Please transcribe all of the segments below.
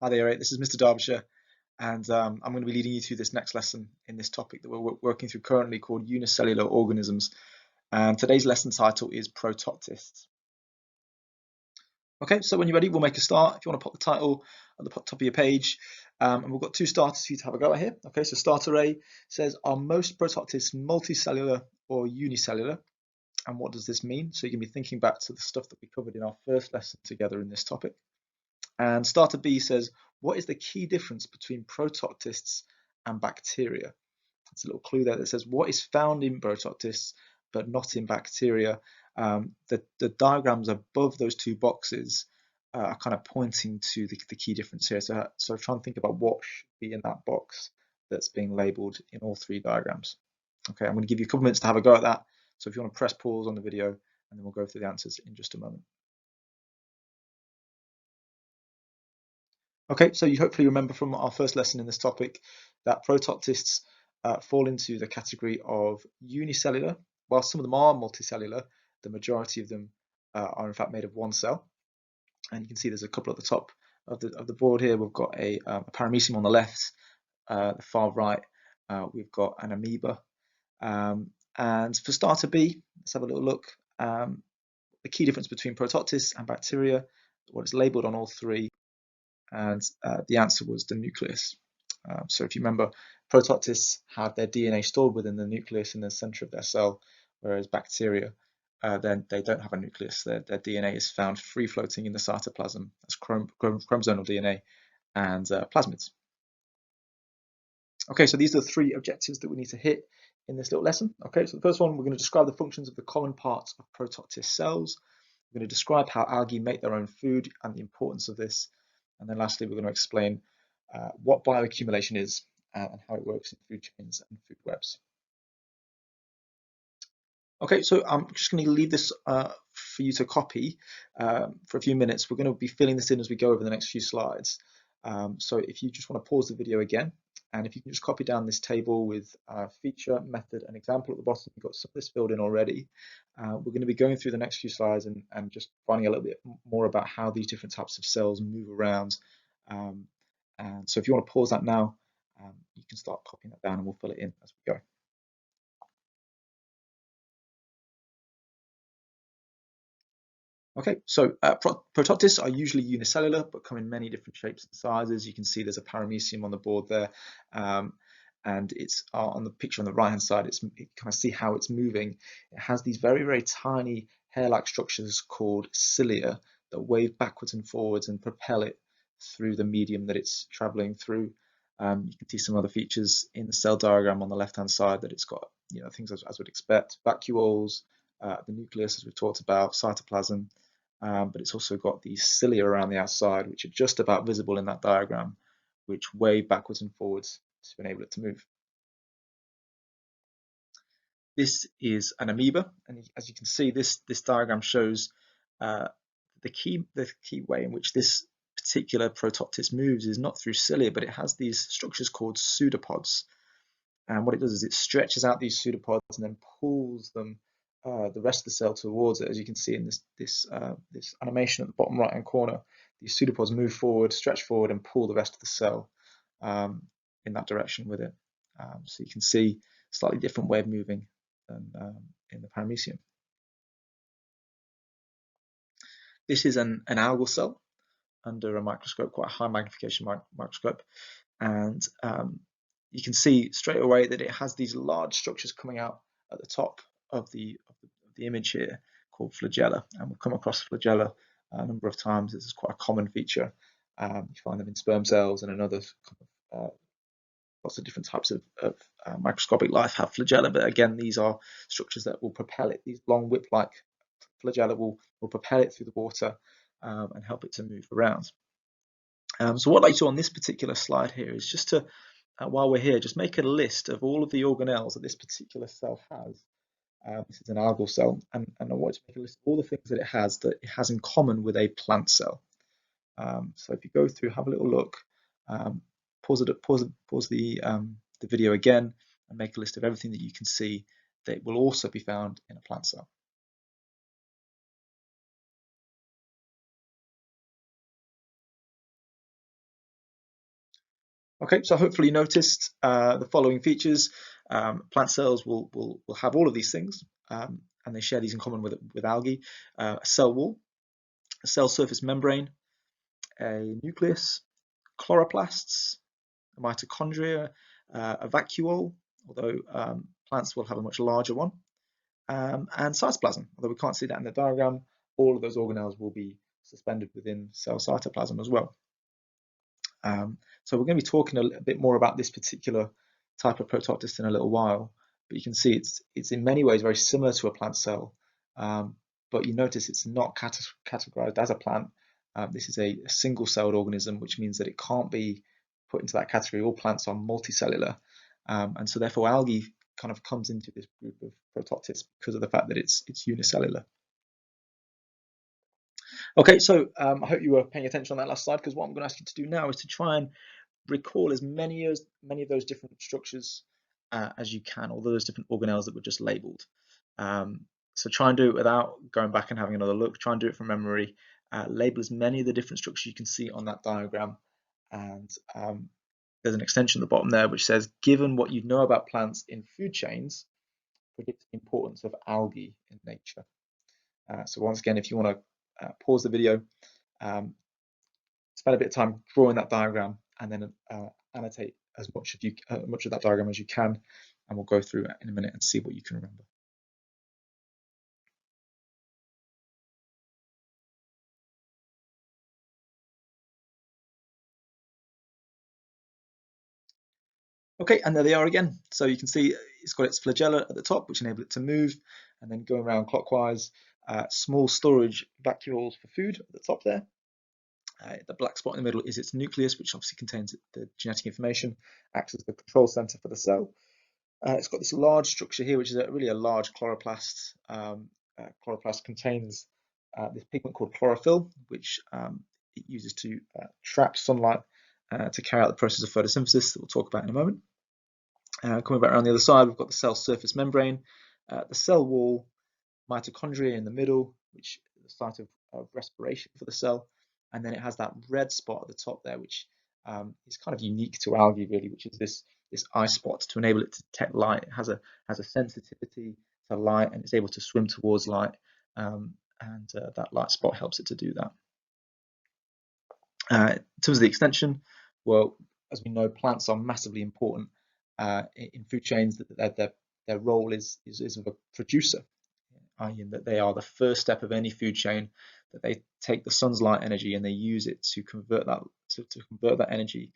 Hi there, this is Mr. Derbyshire, and I'm going to be leading you through this next lesson in this topic that we're working through currently called Unicellular Organisms. And today's lesson title is Protoctists. Okay, so when you're ready, we'll make a start. If you want to pop the title at the top of your page, and we've got two starters for you to have a go at here. Okay, so starter A says, are most Protoctists multicellular or unicellular? And what does this mean? So you can be thinking back to the stuff that we covered in our first lesson together in this topic. And starter B says, what is the key difference between protoctists and bacteria? It's a little clue there that says what is found in protoctists but not in bacteria. The diagrams above those two boxes are kind of pointing to the key difference here. So try and think about what should be in that box that's being labeled in all three diagrams. Okay, I'm going to give you a couple minutes to have a go at that. So if you want to press pause on the video, and then we'll go through the answers in just a moment. Okay, so you hopefully remember from our first lesson in this topic that protoctists fall into the category of unicellular. While some of them are multicellular, the majority of them are in fact made of one cell. And you can see there's a couple at the top of the board here. We've got a paramecium on the left, the far right, we've got an amoeba. And for starter B, let's have a little look. The key difference between protoctists and bacteria, what is labeled on all three, and the answer was the nucleus. So if you remember, protoctists have their DNA stored within the nucleus in the center of their cell, whereas bacteria, then they don't have a nucleus. Their DNA is found free floating in the cytoplasm as chromosomal DNA and plasmids. Okay, so these are the three objectives that we need to hit in this little lesson. Okay, so the first one, we're going to describe the functions of the common parts of protoctist cells. We're going to describe how algae make their own food and the importance of this. And then lastly, we're going to explain what bioaccumulation is and how it works in food chains and food webs. Okay, so I'm just going to leave this for you to copy for a few minutes. We're going to be filling this in as we go over the next few slides. So if you just want to pause the video again, and if you can just copy down this table with feature, method, and example at the bottom, you've got some of this filled in already. We're going to be going through the next few slides and just finding a little bit more about how these different types of cells move around. And so if you want to pause that now, you can start copying that down and we'll fill it in as we go. Okay, so protoctists are usually unicellular, but come in many different shapes and sizes. You can see there's a paramecium on the board there, and it's on the picture on the right-hand side. You kind of see how it's moving. It has these very, very tiny hair-like structures called cilia that wave backwards and forwards and propel it through the medium that it's traveling through. You can see some other features in the cell diagram on the left-hand side that it's got, things as we'd expect, vacuoles, the nucleus, as we talked about, cytoplasm. But it's also got these cilia around the outside, which are just about visible in that diagram, which wave backwards and forwards to enable it to move. This is an amoeba, and as you can see, this diagram shows the key way in which this particular protoctist moves is not through cilia, but it has these structures called pseudopods. And what it does is it stretches out these pseudopods and then pulls them the rest of the cell towards it. As you can see in this animation at the bottom right hand corner, these pseudopods move forward, stretch forward, and pull the rest of the cell in that direction with it. So you can see a slightly different way of moving than in the paramecium. This is an algal cell under a microscope, quite a high magnification microscope, and you can see straight away that it has these large structures coming out at the top of the image here called flagella, and we'll come across flagella a number of times. This is quite a common feature. You find them in sperm cells and in other lots of different types of microscopic life have flagella, but again, these are structures that will propel it. These long whip-like flagella will propel it through the water and help it to move around. So what I'd like to do on this particular slide here is just to, while we're here, just make a list of all of the organelles that this particular cell has. This is an algal cell, and I want to make a list of all the things that it has in common with a plant cell. So if you go through, have a little look, pause the video again, and make a list of everything that you can see that will also be found in a plant cell. Okay, so hopefully you noticed the following features. Plant cells will have all of these things, and they share these in common with algae. A cell wall, a cell surface membrane, a nucleus, chloroplasts, a mitochondria, a vacuole, although plants will have a much larger one, and cytoplasm. Although we can't see that in the diagram, all of those organelles will be suspended within cell cytoplasm as well. So we're going to be talking a bit more about this particular type of protoctist in a little while, but you can see it's in many ways very similar to a plant cell, but you notice it's not categorized as a plant. This is a single-celled organism, which means that it can't be put into that category. All plants are multicellular, and so therefore algae kind of comes into this group of protoctists because of the fact that it's unicellular. Okay, so I hope you were paying attention on that last slide, because what I'm going to ask you to do now is to try and recall as many of those different structures as you can, all those different organelles that were just labeled. So try and do it without going back and having another look. Try and do it from memory. Label as many of the different structures you can see on that diagram. And there's an extension at the bottom there which says, given what you know about plants in food chains, predict the importance of algae in nature. So once again, if you want to pause the video, spend a bit of time drawing that diagram, and then annotate as much of that diagram as you can, and we'll go through it in a minute and see what you can remember. Okay, and there they are again. So you can see it's got its flagella at the top, which enable it to move, and then going around clockwise. Small storage vacuoles for food at the top there. The black spot in the middle is its nucleus, which obviously contains the genetic information, acts as the control center for the cell. It's got this large structure here, which is really a large chloroplast. Chloroplast contains this pigment called chlorophyll, which it uses to trap sunlight to carry out the process of photosynthesis that we'll talk about in a moment. Coming back around the other side, we've got the cell surface membrane, the cell wall, mitochondria in the middle, which is the site of respiration for the cell, and then it has that red spot at the top there, which is kind of unique to algae, really, which is this eye spot to enable it to detect light. It has a sensitivity to light, and it's able to swim towards light, and that light spot helps it to do that. In terms of the extension, well, as we know, plants are massively important in food chains. Their role is of a producer, i.e. that they are the first step of any food chain, that they take the sun's light energy and they use it to convert that energy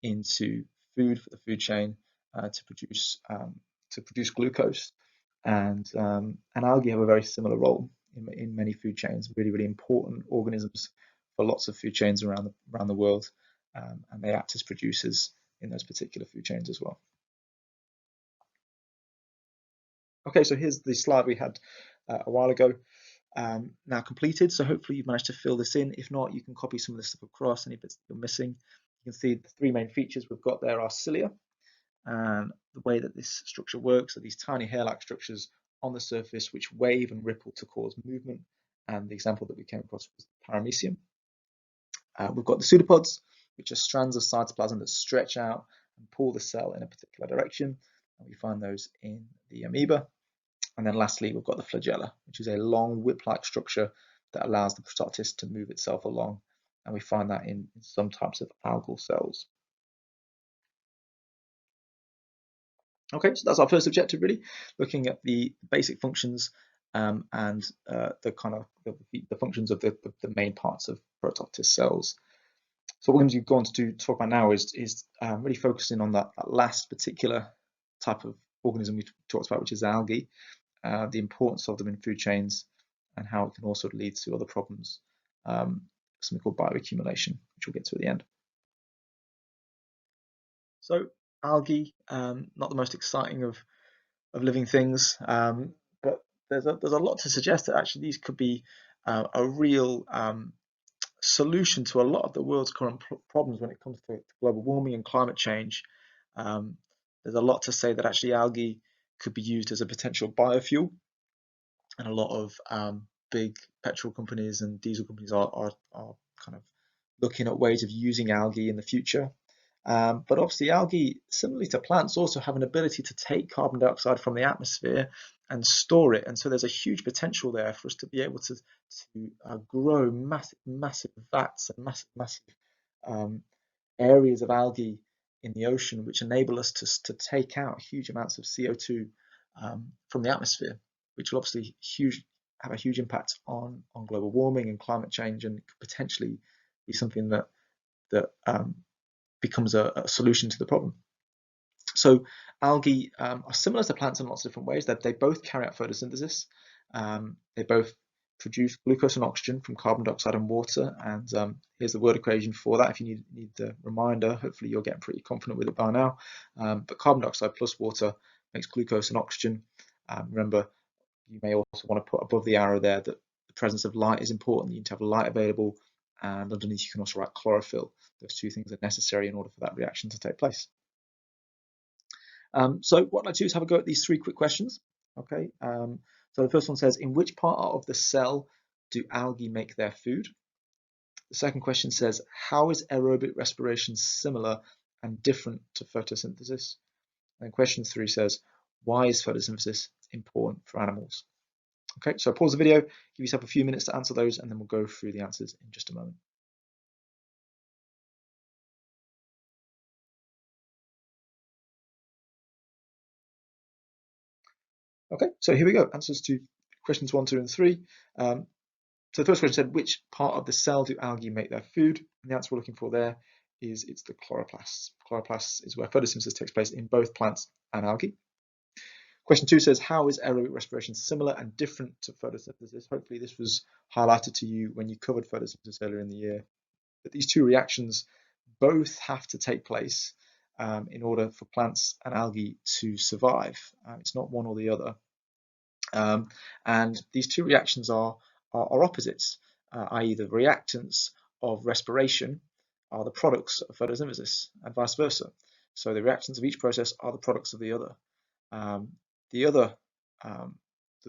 into food for the food chain, to produce glucose. And algae have a very similar role in many food chains, really important organisms for lots of food chains around the world, and they act as producers in those particular food chains as well. Okay, so here's the slide we had a while ago, now completed. So hopefully you've managed to fill this in. If not, you can copy some of this stuff across, any bits that you're missing. You can see the three main features we've got there are cilia, and the way that this structure works are these tiny hair-like structures on the surface which wave and ripple to cause movement, and the example that we came across was paramecium. We've got the pseudopods, which are strands of cytoplasm that stretch out and pull the cell in a particular direction, and we find those in the amoeba. And then lastly, we've got the flagella, which is a long whip-like structure that allows the protoctist to move itself along, and we find that in some types of algal cells. Okay, so that's our first objective, really, looking at the basic functions and the functions of the main parts of protoctist cells. So what we're going to go on to talk about now is really focusing on that last particular type of organism we talked about, which is algae, the importance of them in food chains, and how it can also lead to other problems, something called bioaccumulation, which we'll get to at the end. So algae, not the most exciting of living things, but there's a lot to suggest that actually these could be a real solution to a lot of the world's current problems when it comes to global warming and climate change. There's a lot to say that actually algae could be used as a potential biofuel, and a lot of big petrol companies and diesel companies are kind of looking at ways of using algae in the future. But obviously algae, similarly to plants, also have an ability to take carbon dioxide from the atmosphere and store it. And so there's a huge potential there for us to be able to grow massive vats and massive um, areas of algae in the ocean, which enable us to take out huge amounts of CO2 from the atmosphere, which will obviously have a huge impact on global warming and climate change, and could potentially be something that becomes a solution to the problem. So algae are similar to plants in lots of different ways. That they both carry out photosynthesis. They both produce glucose and oxygen from carbon dioxide and water. And here's the word equation for that. If you need the reminder, hopefully you're getting pretty confident with it by now. But carbon dioxide plus water makes glucose and oxygen. Remember, you may also want to put above the arrow there that the presence of light is important. You need to have light available, and underneath you can also write chlorophyll. Those two things are necessary in order for that reaction to take place. So what I'd like to do is have a go at these three quick questions. Okay. So the first one says, in which part of the cell do algae make their food? The second question says, how is aerobic respiration similar and different to photosynthesis? And question 3 says, why is photosynthesis important for animals? Okay, so pause the video, give yourself a few minutes to answer those, and then we'll go through the answers in just a moment. Okay, so here we go. Answers to questions 1, 2, and 3. So the first question said, which part of the cell do algae make their food? And the answer we're looking for there is it's the chloroplasts. Chloroplasts is where photosynthesis takes place in both plants and algae. Question 2 says, how is aerobic respiration similar and different to photosynthesis? Hopefully this was highlighted to you when you covered photosynthesis earlier in the year. But these two reactions both have to take place in order for plants and algae to survive. It's not one or the other. And these two reactions are opposites, i.e. the reactants of respiration are the products of photosynthesis and vice versa. So the reactants of each process are the products of the other. The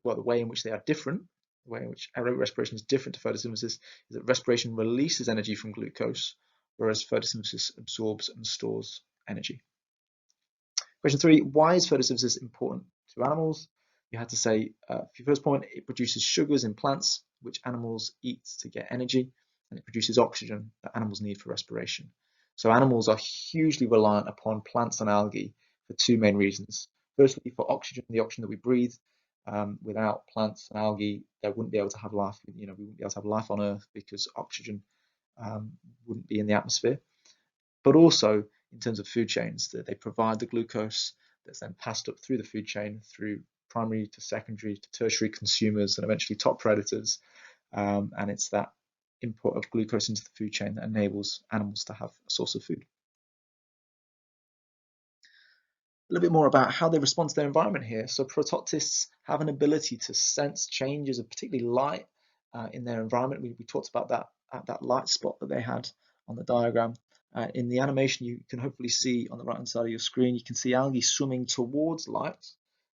way in which they are different, the way in which aerobic respiration is different to photosynthesis, is that respiration releases energy from glucose, whereas photosynthesis absorbs and stores energy. Question 3, why is photosynthesis important to animals? You had to say, for your first point, it produces sugars in plants, which animals eat to get energy, and it produces oxygen that animals need for respiration. So animals are hugely reliant upon plants and algae for two main reasons. Firstly, for oxygen, the oxygen that we breathe. Without plants and algae, there wouldn't be able to have life. We wouldn't be able to have life on Earth because oxygen wouldn't be in the atmosphere. But also, in terms of food chains, that they provide the glucose that's then passed up through the food chain, through primary to secondary to tertiary consumers, and eventually top predators. And it's that input of glucose into the food chain that enables animals to have a source of food. A little bit more about how they respond to their environment here. So protoctists have an ability to sense changes of particularly light in their environment. We talked about that light spot that they had on the diagram. In the animation, you can hopefully see on the right hand side of your screen, you can see algae swimming towards light.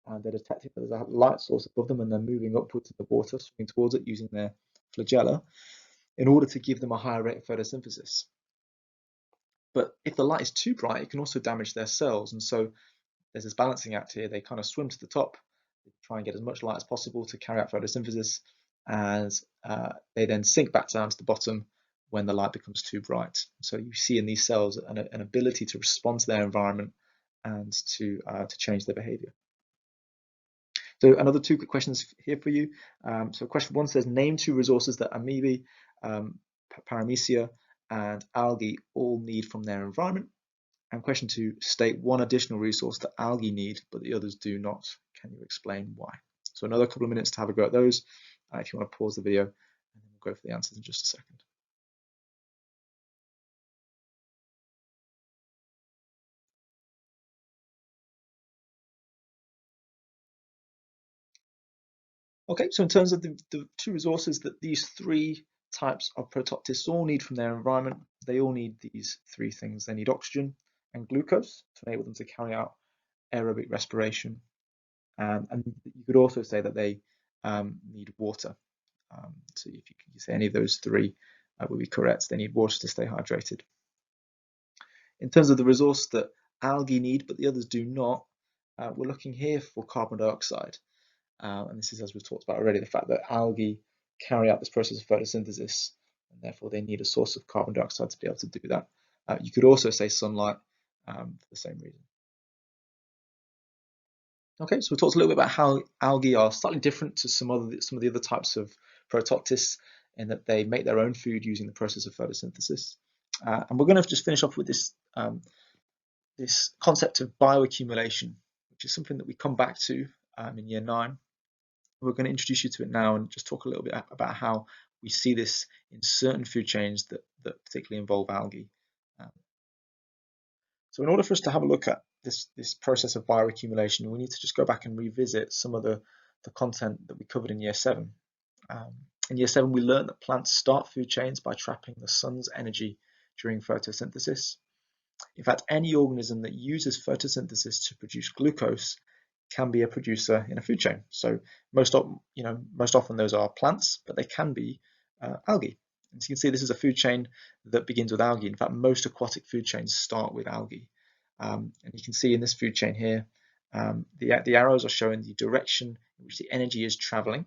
They're detecting that there's a light source above them, and they're moving upwards in the water, swimming towards it using their flagella in order to give them a higher rate of photosynthesis. But if the light is too bright, it can also damage their cells. And so there's this balancing act here. They kind of swim to the top, they try and get as much light as possible to carry out photosynthesis, as they then sink back down to the bottom when the light becomes too bright. So you see in these cells an ability to respond to their environment and to change their behavior. So another two quick questions here for you. So question 1 says, name 2 resources that amoebae, paramecia, and algae all need from their environment. And question 2, state 1 additional resource that algae need, but the others do not. Can you explain why? So another couple of minutes to have a go at those. If you want to pause the video, and then we'll go for the answers in just a second. Okay, so in terms of the 2 resources that these 3 types of protoctists all need from their environment, they all need these 3 things. They need oxygen and glucose to enable them to carry out aerobic respiration. And you could also say that they need water. So if you say any of those 3 would be correct. They need water to stay hydrated. In terms of the resource that algae need, but the others do not, we're looking here for carbon dioxide. And this is, as we've talked about already, the fact that algae carry out this process of photosynthesis, and therefore they need a source of carbon dioxide to be able to do that. You could also say sunlight for the same reason. Okay, so we talked a little bit about how algae are slightly different to some of the other types of protoctists, in that they make their own food using the process of photosynthesis. And we're going to just finish off with this this concept of bioaccumulation, which is something that we come back to in year 9. We're going to introduce you to it now and just talk a little bit about how we see this in certain food chains that particularly involve algae. So in order for us to have a look at this process of bioaccumulation, we need to just go back and revisit some of the content that we covered in year 7. In year 7, we learned that plants start food chains by trapping the sun's energy during photosynthesis. In fact, any organism that uses photosynthesis to produce glucose can be a producer in a food chain. So most often those are plants, but they can be algae. And so you can see this is a food chain that begins with algae. In fact, most aquatic food chains start with algae. And you can see in this food chain here, the arrows are showing the direction in which the energy is traveling.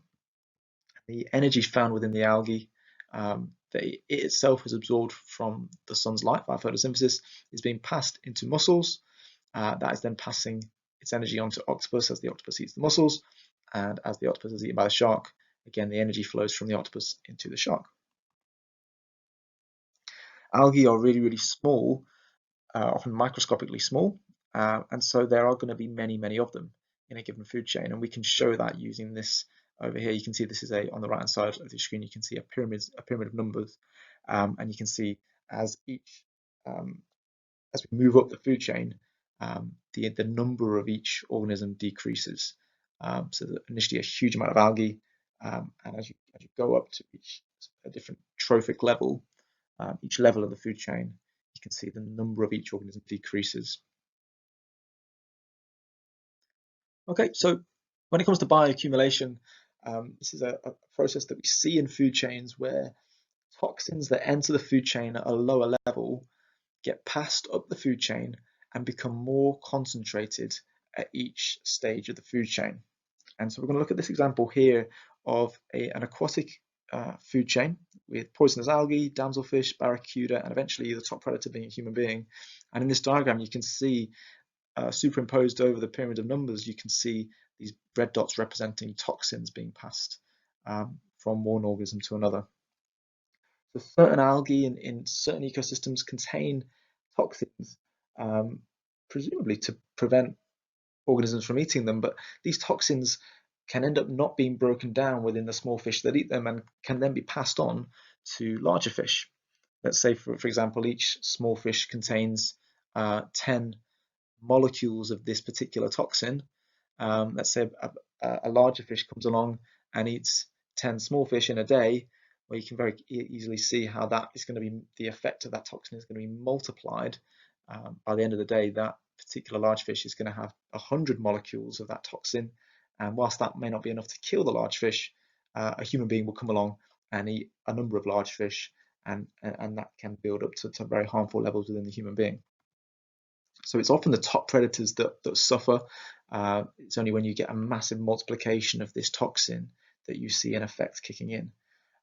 The energy found within the algae that it itself is absorbed from the sun's light via photosynthesis is being passed into mussels. That is then passing its energy onto octopus as the octopus eats the mussels, and as the octopus is eaten by the shark, again the energy flows from the octopus into the shark. Algae are really, really small, often microscopically small, and so there are going to be many, many of them in a given food chain, and we can show that using this over here. You can see this is on the right hand side of the screen. You can see a pyramid of numbers, and you can see as we move up the food chain, the number of each organism decreases. So initially a huge amount of algae, and as you go up to a different trophic level, each level of the food chain, you can see the number of each organism decreases. Okay, so when it comes to bioaccumulation, this is a process that we see in food chains where toxins that enter the food chain at a lower level get passed up the food chain and become more concentrated at each stage of the food chain. And so we're going to look at this example here of an aquatic food chain with poisonous algae, damselfish, barracuda, and eventually the top predator being a human being. And in this diagram, you can see superimposed over the pyramid of numbers, you can see these red dots representing toxins being passed from one organism to another. So certain algae in certain ecosystems contain toxins, presumably to prevent organisms from eating them, but these toxins can end up not being broken down within the small fish that eat them and can then be passed on to larger fish. Let's say, for example, each small fish contains 10 molecules of this particular toxin. Let's say a larger fish comes along and eats 10 small fish in a day, where you can very easily see how that is going to be, the effect of that toxin is going to be multiplied. By the end of the day, that particular large fish is going to have 100 molecules of that toxin, and whilst that may not be enough to kill the large fish, a human being will come along and eat a number of large fish, and that can build up to very harmful levels within the human being. So it's often the top predators that suffer. It's only when you get a massive multiplication of this toxin that you see an effect kicking in.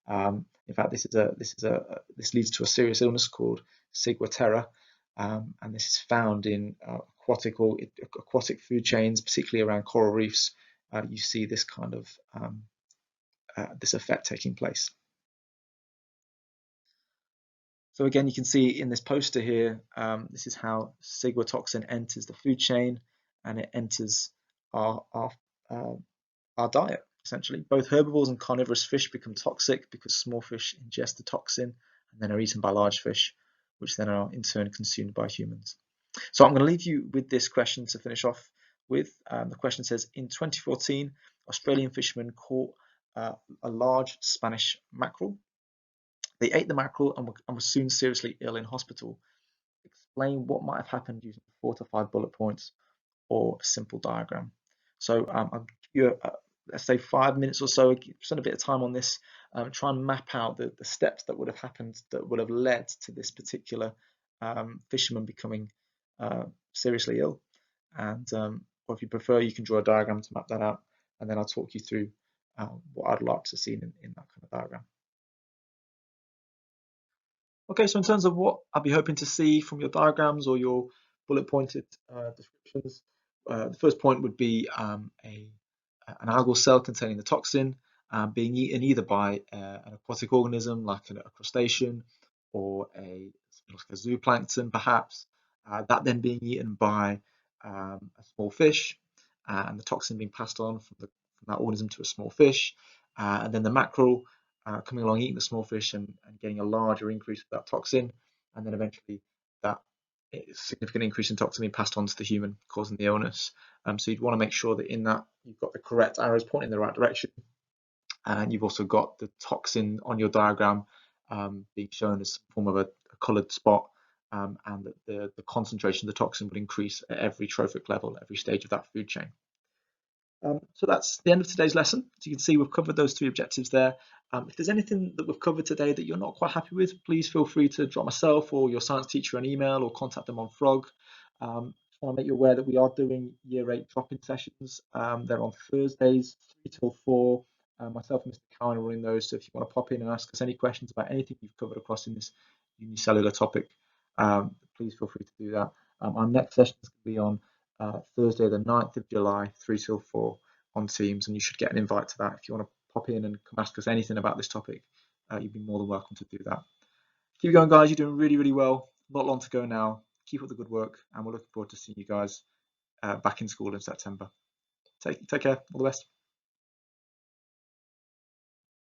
In fact, this leads to a serious illness called ciguatera, and this is found in aquatic food chains, particularly around coral reefs. You see this kind of this effect taking place. So again, you can see in this poster here, this is how ciguatoxin enters the food chain, and it enters our diet, essentially. Both herbivores and carnivorous fish become toxic because small fish ingest the toxin and then are eaten by large fish, which then are in turn consumed by humans. So I'm going to leave you with this question to finish off with. The question says, in 2014, Australian fishermen caught a large Spanish mackerel. They ate the mackerel and were soon seriously ill in hospital. Explain what might have happened using 4 to 5 bullet points or a simple diagram. So I'll give you, let's say 5 minutes or so, spend a bit of time on this, try and map out the steps that would have happened that would have led to this particular fishermen becoming seriously ill. And or if you prefer, you can draw a diagram to map that out, and then I'll talk you through what I'd like to see in that kind of diagram. Okay, so in terms of what I'll be hoping to see from your diagrams or your bullet pointed descriptions, the first point would be an algal cell containing the toxin being eaten either by an aquatic organism like a crustacean or a zooplankton perhaps, that then being eaten by a small fish, and the toxin being passed on from that organism to a small fish, and then the mackerel coming along, eating the small fish and getting a larger increase of that toxin, and then eventually that significant increase in toxin being passed on to the human, causing the illness. So you'd want to make sure that in that you've got the correct arrows pointing in the right direction, and you've also got the toxin on your diagram being shown as some form of a coloured spot, and that the concentration of the toxin would increase at every trophic level, every stage of that food chain. So that's the end of today's lesson. As you can see, we've covered those three objectives there. If there's anything that we've covered today that you're not quite happy with, please feel free to drop myself or your science teacher an email or contact them on Frog. I want to make you aware that we are doing Year 8 drop-in sessions. They're on Thursdays, 3 till 4. Myself and Mr. Cowan are running those, so if you want to pop in and ask us any questions about anything you've covered across in this unicellular topic, please feel free to do that. Our next session is going to be on Thursday the 9th of July, 3 till 4 on Teams, and you should get an invite to that. If you want to pop in and come ask us anything about this topic, you'd be more than welcome to do that. Keep going, guys. You're doing really, really well. Not long to go now. Keep up the good work, and we're looking forward to seeing you guys back in school in September. Take care. All the best.